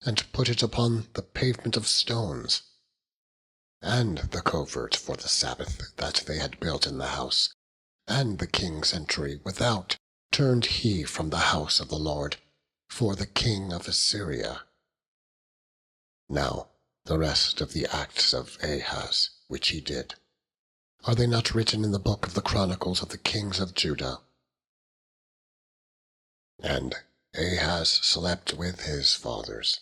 and put it upon the pavement of stones. And the covert for the Sabbath that they had built in the house, and the king's entry without, turned he from the house of the Lord, for the king of Assyria. Now the rest of the acts of Ahaz, which he did, are they not written in the book of the Chronicles of the kings of Judah? And Ahaz slept with his fathers,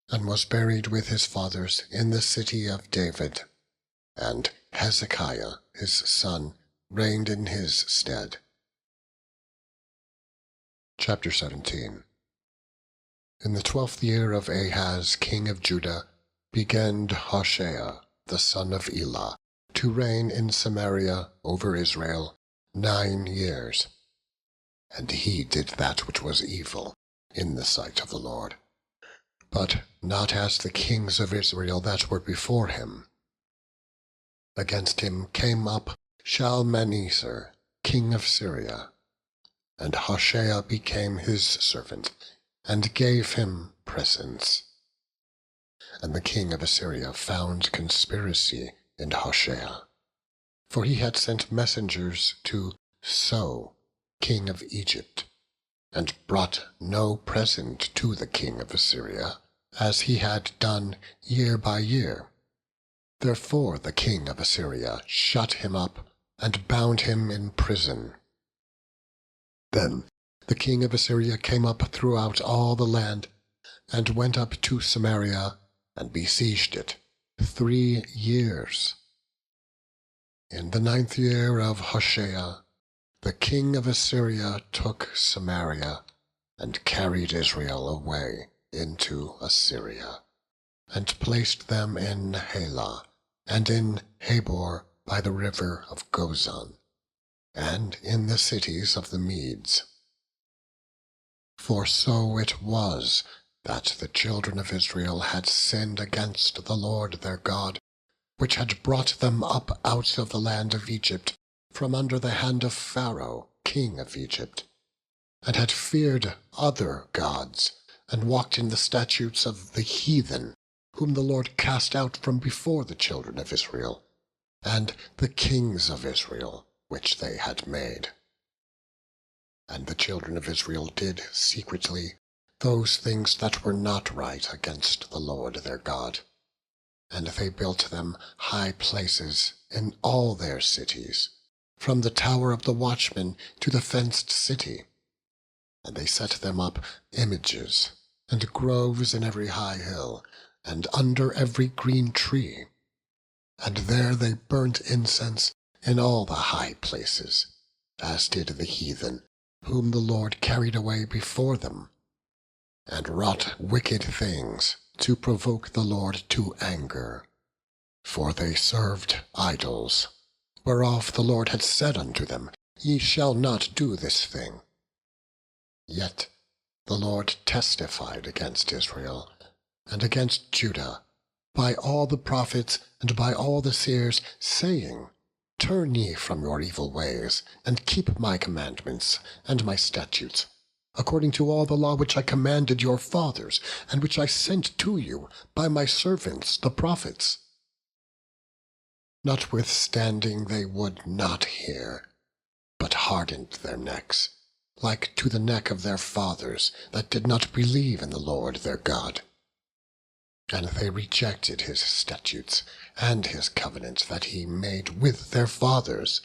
and was buried with his fathers in the city of David, and Hezekiah his son reigned in his stead. Chapter 17. In the 12th year of Ahaz king of Judah began Hoshea the son of Elah to reign in Samaria over Israel 9 years. And he did that which was evil in the sight of the Lord, but not as the kings of Israel that were before him. Against him came up Shalmaneser, king of Syria, and Hoshea became his servant, and gave him presents. And the king of Assyria found conspiracy in Hoshea, for he had sent messengers to So, king of Egypt, and brought no present to the king of Assyria, as he had done year by year. Therefore the king of Assyria shut him up, and bound him in prison. Then the king of Assyria came up throughout all the land, and went up to Samaria, and besieged it 3 years. In the 9th year of Hoshea, the king of Assyria took Samaria, and carried Israel away into Assyria, and placed them in Halah, and in Habor by the river of Gozan, and in the cities of the Medes. For so it was that the children of Israel had sinned against the Lord their God, which had brought them up out of the land of Egypt from under the hand of Pharaoh, king of Egypt, and had feared other gods, and walked in the statutes of the heathen, whom the Lord cast out from before the children of Israel, and the kings of Israel, which they had made. And the children of Israel did secretly those things that were not right against the Lord their God. And they built them high places in all their cities, from the tower of the watchman to the fenced city. And they set them up images, and groves in every high hill, and under every green tree. And there they burnt incense in all the high places, as did the heathen, whom the Lord carried away before them, and wrought wicked things to provoke the Lord to anger. For they served idols, whereof the Lord had said unto them, Ye shall not do this thing. Yet the Lord testified against Israel, and against Judah, by all the prophets and by all the seers, saying, Turn ye from your evil ways, and keep my commandments and my statutes, according to all the law which I commanded your fathers, and which I sent to you by my servants the prophets. Notwithstanding they would not hear, but hardened their necks, like to the neck of their fathers, that did not believe in the Lord their God. And they rejected his statutes, and his covenant that he made with their fathers,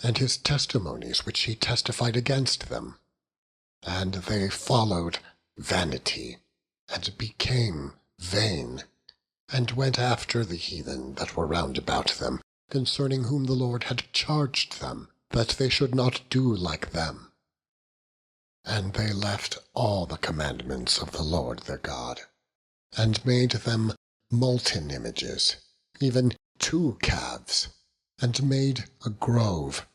and his testimonies which he testified against them. And they followed vanity, and became vain, and went after the heathen that were round about them, concerning whom the Lord had charged them, that they should not do like them. And they left all the commandments of the Lord their God, and made them molten images, even 2 calves, and made a grove,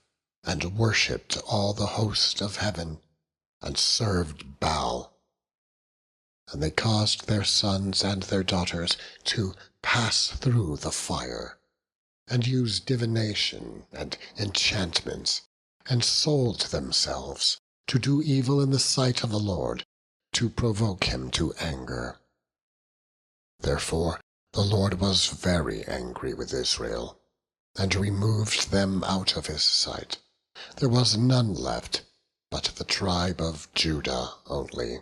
and worshipped all the host of heaven, and served Baal. And they caused their sons and their daughters to pass through the fire, and used divination and enchantments, and sold themselves to do evil in the sight of the Lord, to provoke him to anger. Therefore the Lord was very angry with Israel, and removed them out of his sight. There was none left, but the tribe of Judah only.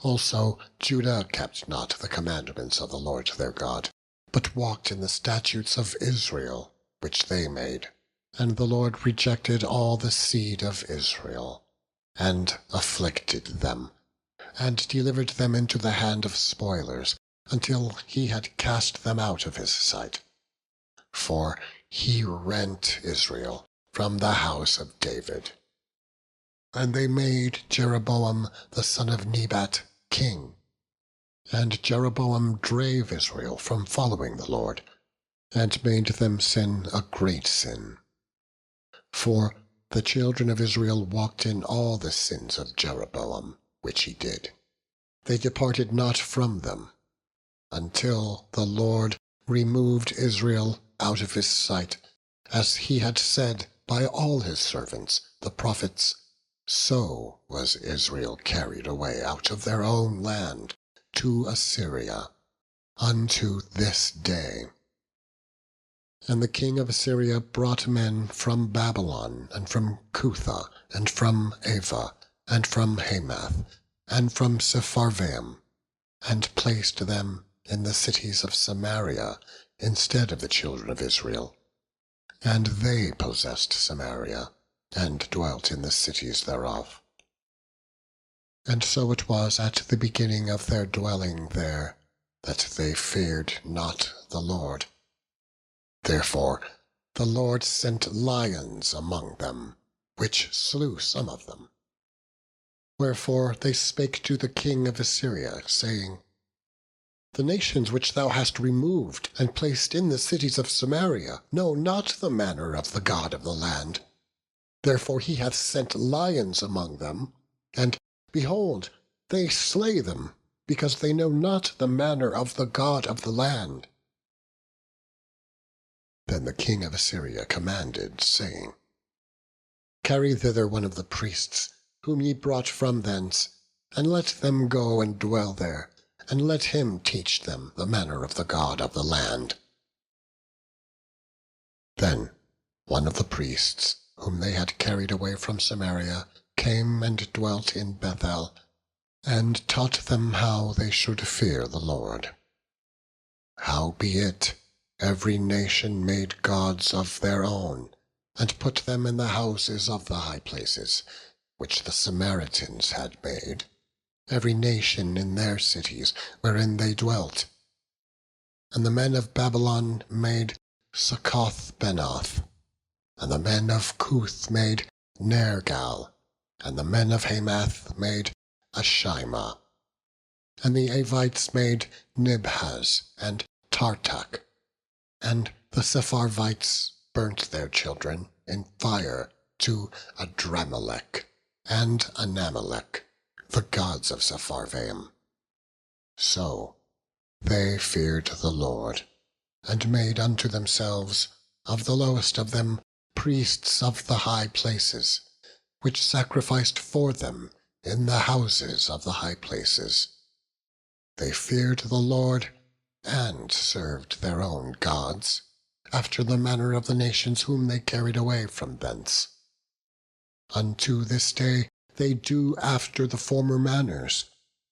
Also Judah kept not the commandments of the Lord their God, but walked in the statutes of Israel, which they made. And the Lord rejected all the seed of Israel, and afflicted them, and delivered them into the hand of spoilers, until he had cast them out of his sight. For he rent Israel from the house of David. And they made Jeroboam the son of Nebat king. And Jeroboam drave Israel from following the Lord, and made them sin a great sin. For the children of Israel walked in all the sins of Jeroboam, which he did. They departed not from them, until the Lord removed Israel out of his sight, as he had said by all his servants, the prophets. So was Israel carried away out of their own land to Assyria, unto this day. And the king of Assyria brought men from Babylon, and from Cutha, and from Ava, and from Hamath, and from Sepharvaim, and placed them in the cities of Samaria instead of the children of Israel. And they possessed Samaria, and dwelt in the cities thereof. And so it was at the beginning of their dwelling there, that they feared not the Lord. Therefore the Lord sent lions among them, which slew some of them. Wherefore they spake to the king of Assyria, saying, The nations which thou hast removed and placed in the cities of Samaria know not the manner of the God of the land. Therefore he hath sent lions among them, and, behold, they slay them, because they know not the manner of the God of the land. Then the king of Assyria commanded, saying, Carry thither one of the priests, whom ye brought from thence, and let them go and dwell there, and let him teach them the manner of the God of the land. Then one of the priests, whom they had carried away from Samaria, came and dwelt in Bethel, and taught them how they should fear the Lord. Howbeit, every nation made gods of their own, and put them in the houses of the high places, which the Samaritans had made, every nation in their cities wherein they dwelt. And the men of Babylon made Succoth-Benoth, and the men of Cuth made Nergal, and the men of Hamath made Ashima, and the Avites made Nibhaz and Tartak, and the Sepharvites burnt their children in fire to Adramelech and Anamelech, the gods of Sepharvaim. So they feared the Lord, and made unto themselves, of the lowest of them, priests of the high places, which sacrificed for them in the houses of the high places. They feared the Lord, and served their own gods, after the manner of the nations whom they carried away from thence. Unto this day they do after the former manners.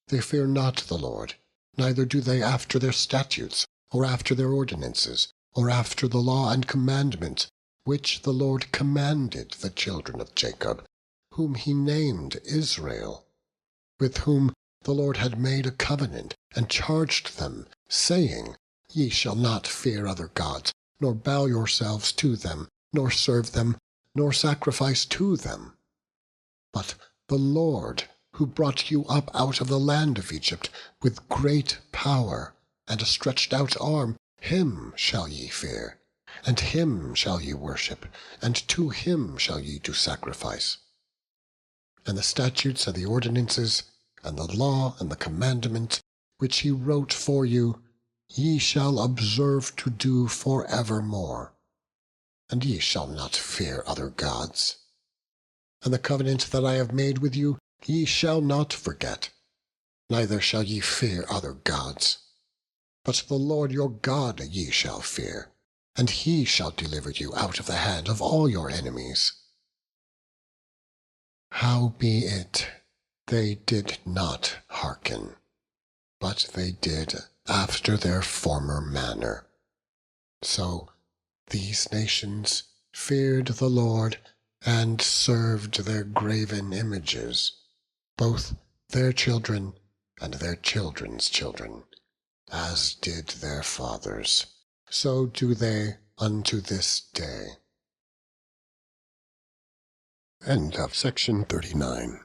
They fear not the Lord, neither do they after their statutes, or after their ordinances, or after the law and commandment, which the Lord commanded the children of Jacob, whom he named Israel, with whom the Lord had made a covenant, and charged them, saying, Ye shall not fear other gods, nor bow yourselves to them, nor serve them, nor sacrifice to them. But the Lord, who brought you up out of the land of Egypt with great power and a stretched out arm, him shall ye fear, and him shall ye worship, and to him shall ye do sacrifice. And the statutes and the ordinances, and the law and the commandment, which he wrote for you, ye shall observe to do for evermore. And ye shall not fear other gods. And the covenant that I have made with you, ye shall not forget, neither shall ye fear other gods. But the Lord your God ye shall fear, and he shall deliver you out of the hand of all your enemies. Howbeit, they did not hearken, but they did after their former manner. So these nations feared the Lord, and served their graven images, both their children and their children's children, as did their fathers. So do they unto this day. End of section 39.